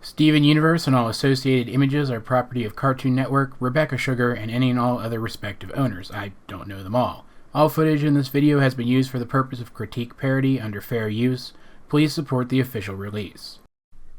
Steven Universe and all associated images are property of Cartoon Network, Rebekah Sugar, and any and all other respective owners. I don't know them all. All footage in this video has been used for the purpose of critique parody under fair use. Please support the official release.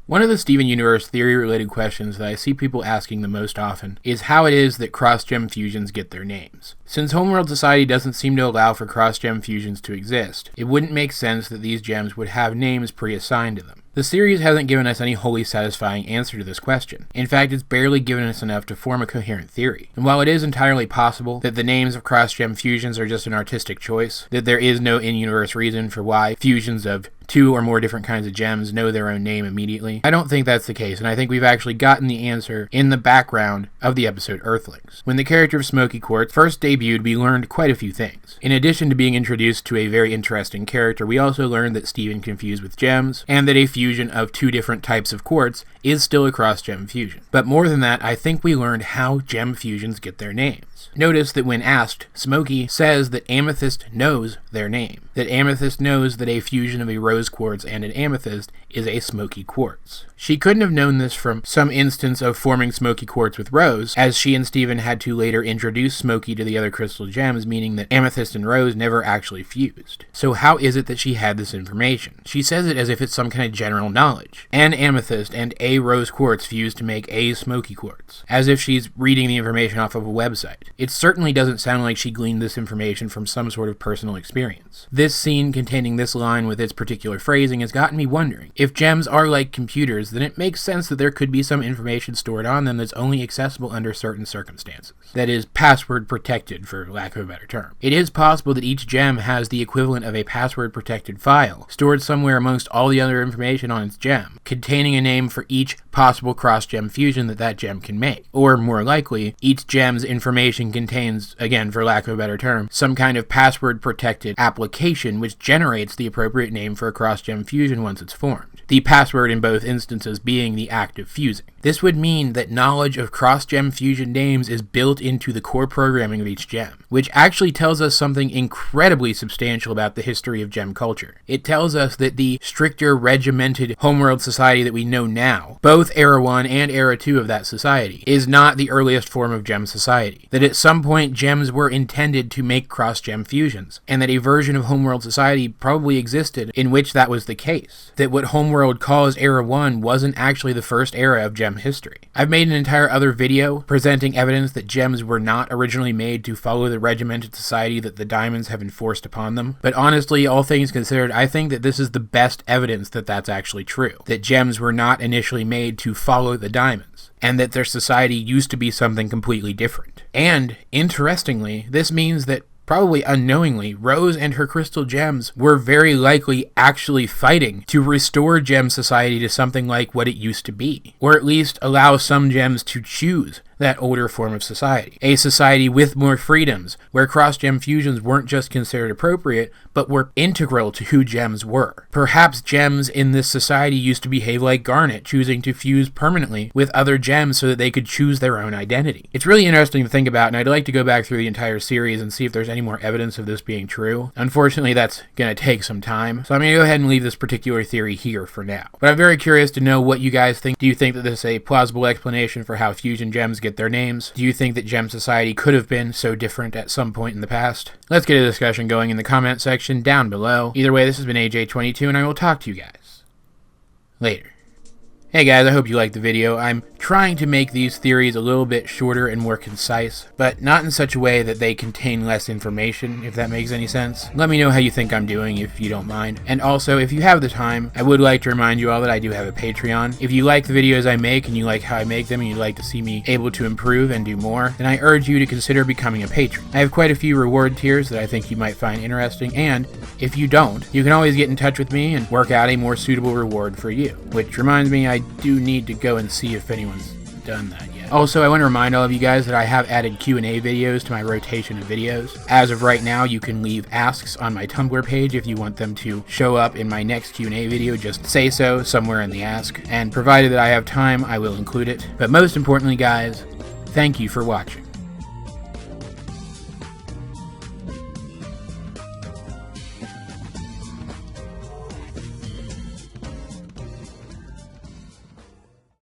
One of the Steven Universe theory-related questions that I see people asking the most often is how it is that cross-gem fusions get their names. Since Homeworld Society doesn't seem to allow for cross-gem fusions to exist, it wouldn't make sense that these gems would have names pre-assigned to them. The series hasn't given us any wholly satisfying answer to this question. In fact, it's barely given us enough to form a coherent theory. And while it is entirely possible that the names of cross-gem fusions are just an artistic choice, that there is no in-universe reason for why fusions of two or more different kinds of gems know their own name immediately, I don't think that's the case, and I think we've actually gotten the answer in the background of the episode Earthlings. When the character of Smoky Quartz first debuted, we learned quite a few things. In addition to being introduced to a very interesting character, we also learned that Steven confused with gems, and that a fusion of two different types of quartz is still a cross-gem fusion. But more than that, I think we learned how gem fusions get their names. Notice that when asked, Smoky says that Amethyst knows their name. That Amethyst knows that a fusion of a rose quartz and an amethyst is a smoky quartz. She couldn't have known this from some instance of forming smoky quartz with rose, as she and Steven had to later introduce Smoky to the other crystal gems, meaning that amethyst and rose never actually fused. So how is it that she had this information? She says it as if it's some kind of general knowledge. An amethyst and a rose quartz fused to make a smoky quartz, as if she's reading the information off of a website. It certainly doesn't sound like she gleaned this information from some sort of personal experience. This scene containing this line with its particular phrasing has gotten me wondering, if gems are like computers, then it makes sense that there could be some information stored on them that's only accessible under certain circumstances. That is, password protected, for lack of a better term. It is possible that each gem has the equivalent of a password protected file, stored somewhere amongst all the other information on its gem, containing a name for each possible cross-gem fusion that gem can make. Or, more likely, each gem's information contains, again for lack of a better term, some kind of password protected application which generates the appropriate name for a cross-gem fusion once it's formed. The password in both instances being the act of fusing. This would mean that knowledge of cross-gem fusion names is built into the core programming of each gem, which actually tells us something incredibly substantial about the history of gem culture. It tells us that the stricter regimented Homeworld Society that we know now, both Era 1 and Era 2 of that society, is not the earliest form of gem society. That at some point gems were intended to make cross-gem fusions, and that a version of Homeworld Society probably existed in which that was the case. That what Homeworld calls Era 1 wasn't actually the first era of gem history. I've made an entire other video presenting evidence that gems were not originally made to follow the regimented society that the diamonds have enforced upon them, but honestly, all things considered, I think that this is the best evidence that that's actually true. That gems were not initially made to follow the diamonds, and that their society used to be something completely different. And, interestingly, this means that probably unknowingly, Rose and her crystal gems were very likely actually fighting to restore gem society to something like what it used to be, or at least allow some gems to choose that older form of society. A society with more freedoms, where cross-gem fusions weren't just considered appropriate, but were integral to who gems were. Perhaps gems in this society used to behave like Garnet, choosing to fuse permanently with other gems so that they could choose their own identity. It's really interesting to think about, and I'd like to go back through the entire series and see if there's any more evidence of this being true. Unfortunately, that's going to take some time, so I'm going to go ahead and leave this particular theory here for now. But I'm very curious to know what you guys think. Do you think that this is a plausible explanation for how fusion gems get their names? Do you think that Gem Society could have been so different at some point in the past? Let's get a discussion going in the comment section down below. Either way, this has been AJ22, and I will talk to you guys later. Hey guys, I hope you liked the video. I'm trying to make these theories a little bit shorter and more concise, but not in such a way that they contain less information, if that makes any sense. Let me know how you think I'm doing, if you don't mind. And also, if you have the time, I would like to remind you all that I do have a Patreon. If you like the videos I make, and you like how I make them, and you'd like to see me able to improve and do more, then I urge you to consider becoming a patron. I have quite a few reward tiers that I think you might find interesting, and if you don't, you can always get in touch with me and work out a more suitable reward for you. Which reminds me, I do need to go and see if anyone's done that yet. Also, I want to remind all of you guys that I have added Q&A videos to my rotation of videos. As of right now, you can leave asks on my Tumblr page if you want them to show up in my next Q&A video. Just say so somewhere in the ask, and provided that I have time, I will include it. But most importantly, guys, thank you for watching.